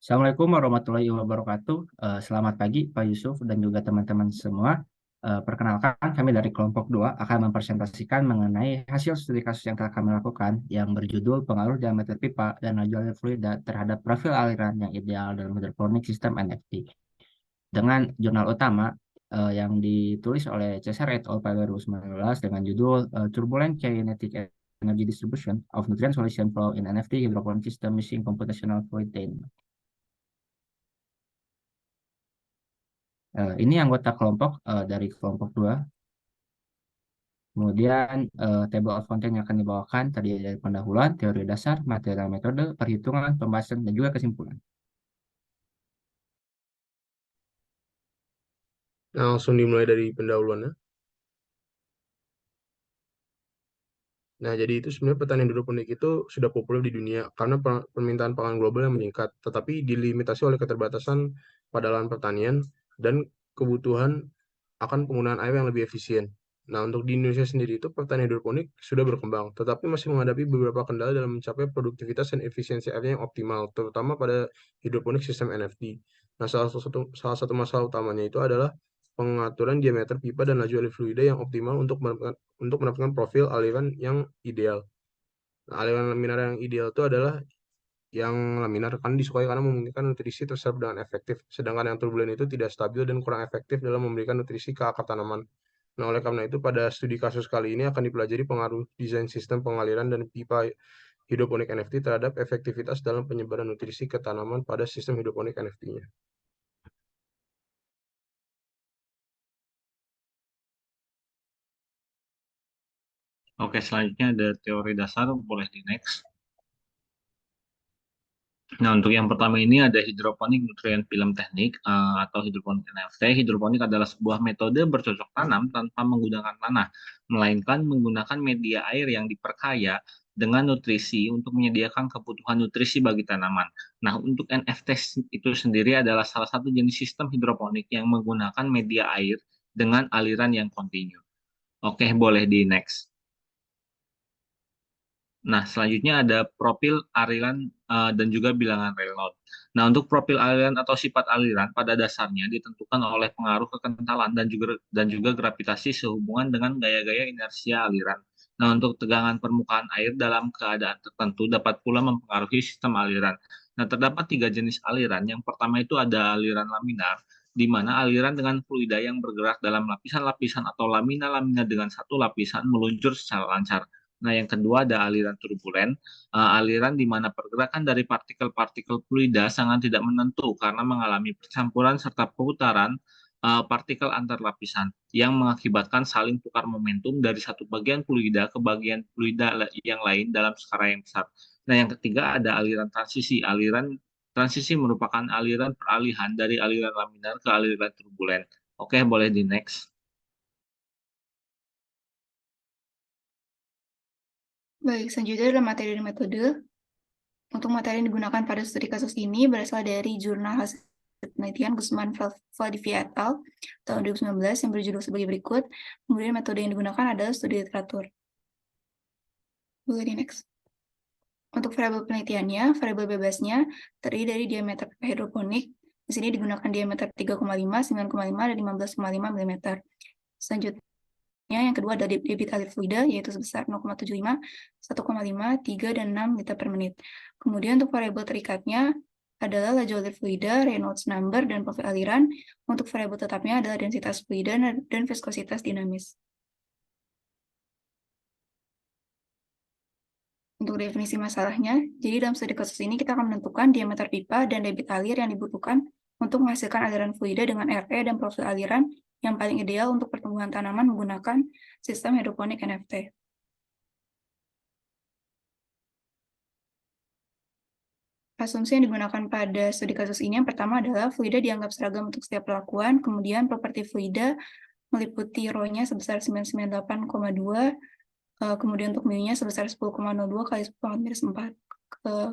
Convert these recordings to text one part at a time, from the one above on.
Assalamualaikum warahmatullahi wabarakatuh. Selamat pagi Pak Yusuf dan juga teman-teman semua. Perkenalkan, kami dari kelompok 2 akan mempresentasikan mengenai hasil studi kasus yang telah kami lakukan yang berjudul pengaruh diameter pipa dan laju alir fluida terhadap profil aliran yang ideal dalam hidroponik sistem NFT. Dengan jurnal utama yang ditulis oleh Cesar et al. Pada 2019 dengan judul Turbulent Kinetic Energy Distribution of Nutrient Solution Flow in NFT Hydroponic System Using Computational Fluid Dynamics. Ini anggota kelompok dari kelompok 2. Kemudian table of content yang akan dibawakan tadi dari pendahuluan, teori dasar, material metode, perhitungan, pembahasan, dan juga kesimpulan. Nah, langsung dimulai dari pendahuluannya. Nah, jadi itu sebenarnya pertanian hidroponik itu sudah populer di dunia karena permintaan pangan global yang meningkat, tetapi dilimitasi oleh keterbatasan pada lahan pertanian dan kebutuhan akan penggunaan air yang lebih efisien. Nah, untuk di Indonesia sendiri itu pertanian hidroponik sudah berkembang, tetapi masih menghadapi beberapa kendala dalam mencapai produktivitas dan efisiensi airnya yang optimal, terutama pada hidroponik sistem NFT. Nah, salah satu masalah utamanya itu adalah pengaturan diameter pipa dan laju alir fluida yang optimal untuk mendapatkan profil aliran yang ideal. Nah, aliran laminar yang ideal itu adalah yang laminar kan disukai karena memungkinkan nutrisi terserap dengan efektif, sedangkan yang turbulen itu tidak stabil dan kurang efektif dalam memberikan nutrisi ke akar tanaman. Nah, oleh karena itu pada studi kasus kali ini akan dipelajari pengaruh desain sistem pengaliran dan pipa hidroponik NFT terhadap efektivitas dalam penyebaran nutrisi ke tanaman pada sistem hidroponik NFT-nya. Oke, selanjutnya ada teori dasar, boleh di next. Nah, untuk yang pertama ini ada hidroponik nutrient film teknik atau hidroponik NFT. Hidroponik adalah sebuah metode bercocok tanam tanpa menggunakan tanah, melainkan menggunakan media air yang diperkaya dengan nutrisi untuk menyediakan kebutuhan nutrisi bagi tanaman. Nah, untuk NFT itu sendiri adalah salah satu jenis sistem hidroponik yang menggunakan media air dengan aliran yang kontinu. Oke, boleh di next. Nah, selanjutnya ada profil aliran dan juga bilangan Reynolds. Nah, untuk profil aliran atau sifat aliran pada dasarnya ditentukan oleh pengaruh kekentalan dan juga gravitasi sehubungan dengan gaya-gaya inersia aliran. Nah, untuk tegangan permukaan air dalam keadaan tertentu dapat pula mempengaruhi sistem aliran. Nah, terdapat 3 jenis aliran. Yang pertama itu ada aliran laminar, di mana aliran dengan fluida yang bergerak dalam lapisan-lapisan atau lamina-lamina dengan satu lapisan meluncur secara lancar. Nah, yang kedua ada aliran turbulen, aliran di mana pergerakan dari partikel-partikel fluida sangat tidak menentu karena mengalami percampuran serta perputaran partikel antar lapisan yang mengakibatkan saling tukar momentum dari satu bagian fluida ke bagian fluida yang lain dalam skala yang besar. Nah, yang ketiga ada aliran transisi. Aliran transisi merupakan aliran peralihan dari aliran laminar ke aliran turbulen. Oke, boleh di next. Baik, selanjutnya adalah materi dan metode. Untuk materi yang digunakan pada studi kasus ini berasal dari jurnal hasil penelitian Guzman Valdivia et al. Tahun 2019 yang berjudul sebagai berikut. Kemudian metode yang digunakan adalah studi literatur. Boleh di next. Untuk variabel penelitiannya, variabel bebasnya terdiri dari diameter pipa hidroponik. Di sini digunakan diameter 3,5, 9,5, dan 15,5 mm. Selanjutnya, yang kedua ada debit alir fluida, yaitu sebesar 0,75, 1,5, 3, dan 6 liter per menit. Kemudian untuk variabel terikatnya adalah laju alir fluida, Reynolds number, dan profil aliran. Untuk variabel tetapnya adalah densitas fluida dan viskositas dinamis. Untuk definisi masalahnya, jadi dalam studi kasus ini kita akan menentukan diameter pipa dan debit alir yang dibutuhkan untuk menghasilkan aliran fluida dengan RE dan profil aliran yang paling ideal untuk pertumbuhan tanaman menggunakan sistem hidroponik NFT. Asumsi yang digunakan pada studi kasus ini yang pertama adalah fluida dianggap seragam untuk setiap perlakuan, kemudian properti fluida meliputi rho-nya sebesar 998,2, kemudian untuk mu-nya sebesar 10,02 kali 10⁻⁴.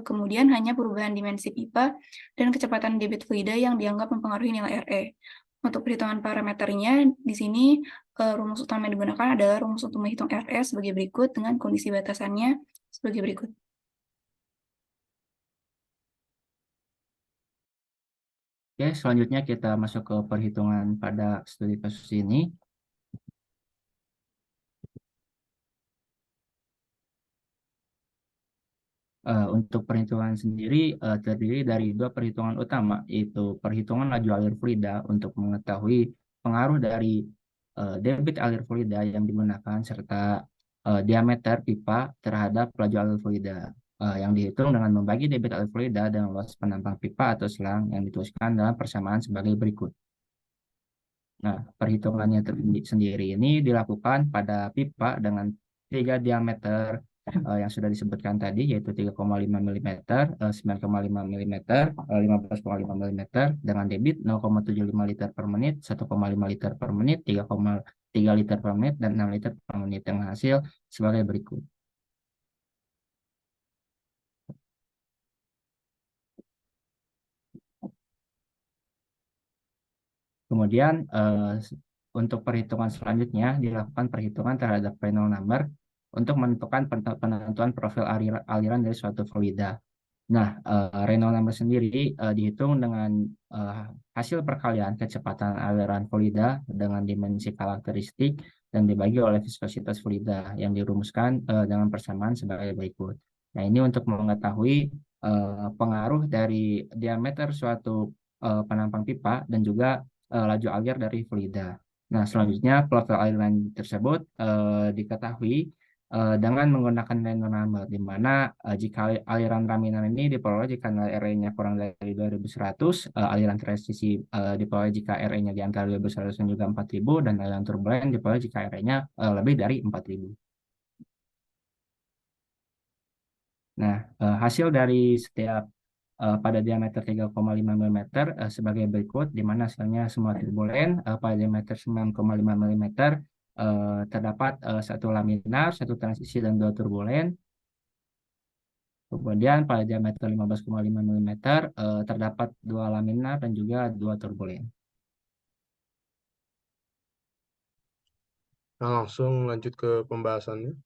Kemudian hanya perubahan dimensi pipa dan kecepatan debit fluida yang dianggap mempengaruhi nilai RE. Untuk perhitungan parameternya, di sini rumus utama yang digunakan adalah rumus untuk menghitung RE sebagai berikut dengan kondisi batasannya sebagai berikut. Oke, selanjutnya kita masuk ke perhitungan pada studi kasus ini. Untuk perhitungan sendiri terdiri dari dua perhitungan utama, yaitu perhitungan laju alir fluida untuk mengetahui pengaruh dari debit alir fluida yang digunakan serta diameter pipa terhadap laju alir fluida yang dihitung dengan membagi debit alir fluida dan luas penampang pipa atau selang yang dituliskan dalam persamaan sebagai berikut. Nah, perhitungannya sendiri ini dilakukan pada pipa dengan 3 diameter yang sudah disebutkan tadi, yaitu 3,5 mm, 9,5 mm, 15,5 mm, dengan debit 0,75 liter per menit, 1,5 liter per menit, 3,3 liter per menit, dan 6 liter per menit dengan hasil sebagai berikut. Kemudian untuk perhitungan selanjutnya dilakukan perhitungan terhadap Reynolds number untuk menentukan penentuan profil aliran dari suatu fluida. Nah, Reynolds number sendiri dihitung dengan hasil perkalian kecepatan aliran fluida dengan dimensi karakteristik dan dibagi oleh viskositas fluida yang dirumuskan dengan persamaan sebagai berikut. Nah, ini untuk mengetahui pengaruh dari diameter suatu penampang pipa dan juga laju alir dari fluida. Nah, selanjutnya profil aliran tersebut diketahui dengan menggunakan Reynolds number, di mana jika aliran laminar ini diperoleh jika nilai RE-nya kurang dari 2100, aliran transisi diperoleh jika RE-nya di antara 2100 dan juga 4000, dan aliran turbulen diperoleh jika RE-nya lebih dari 4000. Nah, hasil dari setiap pada diameter 3,5 mm sebagai berikut, di mana hasilnya semua turbulen. Pada diameter 9,5 mm terdapat satu laminar, satu transisi, dan dua turbulen. Kemudian pada diameter 15,5 mm terdapat dua laminar dan juga dua turbulen. Nah, langsung lanjut ke pembahasannya.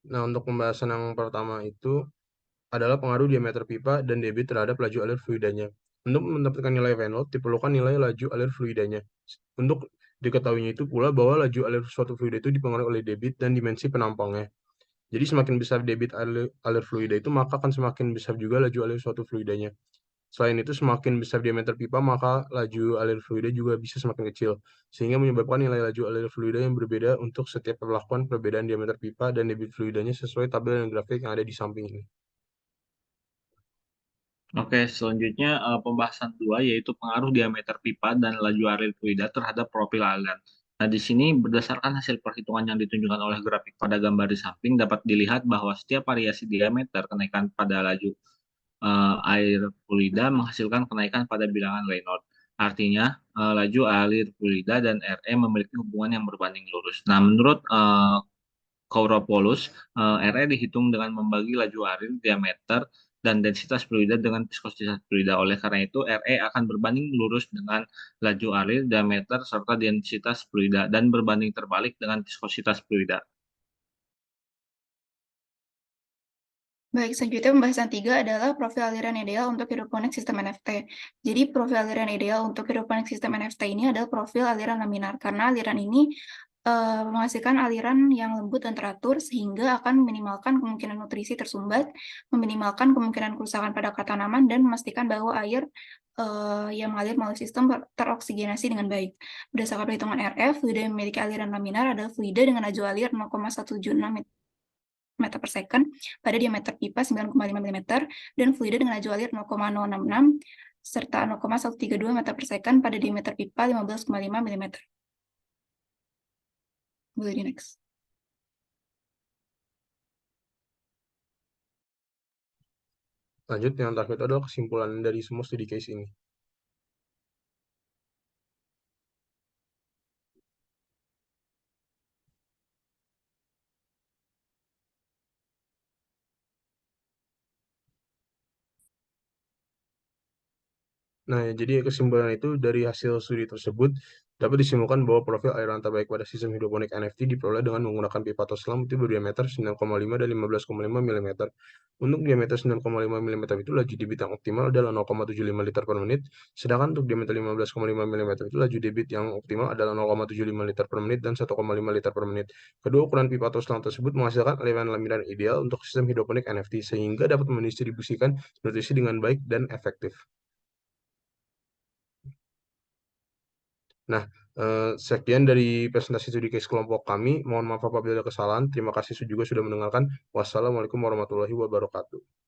Nah, untuk pembahasan yang pertama itu adalah pengaruh diameter pipa dan debit terhadap laju alir fluidanya. Untuk mendapatkan nilai Reynolds, diperlukan nilai laju alir fluidanya. Untuk diketahuinya itu pula bahwa laju alir suatu fluida itu dipengaruhi oleh debit dan dimensi penampangnya. Jadi semakin besar debit alir fluida itu, maka akan semakin besar juga laju alir suatu fluidanya. Selain itu, semakin besar diameter pipa, maka laju alir fluida juga bisa semakin kecil, sehingga menyebabkan nilai laju alir fluida yang berbeda untuk setiap perlakuan perbedaan diameter pipa dan debit fluidanya sesuai tabel dan grafik yang ada di samping ini. Oke, selanjutnya pembahasan 2 yaitu pengaruh diameter pipa dan laju alir fluida terhadap profil aliran. Nah, di sini berdasarkan hasil perhitungan yang ditunjukkan oleh grafik pada gambar di samping dapat dilihat bahwa setiap variasi diameter kenaikan pada laju air fluida menghasilkan kenaikan pada bilangan Reynolds. Artinya, laju alir fluida dan RE memiliki hubungan yang berbanding lurus. Nah, menurut Kouropoulos, RE dihitung dengan membagi laju air, diameter, dan densitas fluida dengan viskositas fluida. Oleh karena itu, RE akan berbanding lurus dengan laju air, diameter, serta densitas fluida, dan berbanding terbalik dengan viskositas fluida. Baik, selanjutnya pembahasan 3 adalah profil aliran ideal untuk hidroponik sistem NFT. Jadi profil aliran ideal untuk hidroponik sistem NFT ini adalah profil aliran laminar, karena aliran ini menghasilkan aliran yang lembut dan teratur sehingga akan meminimalkan kemungkinan nutrisi tersumbat, meminimalkan kemungkinan kerusakan pada tanaman, dan memastikan bahwa air yang mengalir melalui sistem teroksigenasi dengan baik. Berdasarkan perhitungan RF, fluida yang memiliki aliran laminar adalah fluida dengan laju alir 0,176 meter per second pada diameter pipa 9,5 mm dan fluida dengan laju alir 0,066 serta 0,132 meter per second pada diameter pipa 15,5 mm. Boleh di next. Lanjut, yang terakhir itu adalah kesimpulan dari semua studi case ini. Nah, jadi kesimpulan itu dari hasil studi tersebut Dapat disimpulkan bahwa profil aliran terbaik pada sistem hidroponik NFT diperoleh dengan menggunakan pipa atau selam itu berdiameter 9,5 dan 15,5 mm. Untuk diameter 9,5 mm itu laju debit yang optimal adalah 0,75 liter per menit, sedangkan untuk diameter 15,5 mm itu laju debit yang optimal adalah 0,75 liter per menit dan 1,5 liter per menit. Kedua ukuran pipa atau selang tersebut menghasilkan aliran laminar ideal untuk sistem hidroponik NFT sehingga dapat mendistribusikan nutrisi dengan baik dan efektif. Nah, sekian dari presentasi studi case kelompok kami. Mohon maaf apabila ada kesalahan. Terima kasih juga sudah mendengarkan. Wassalamualaikum warahmatullahi wabarakatuh.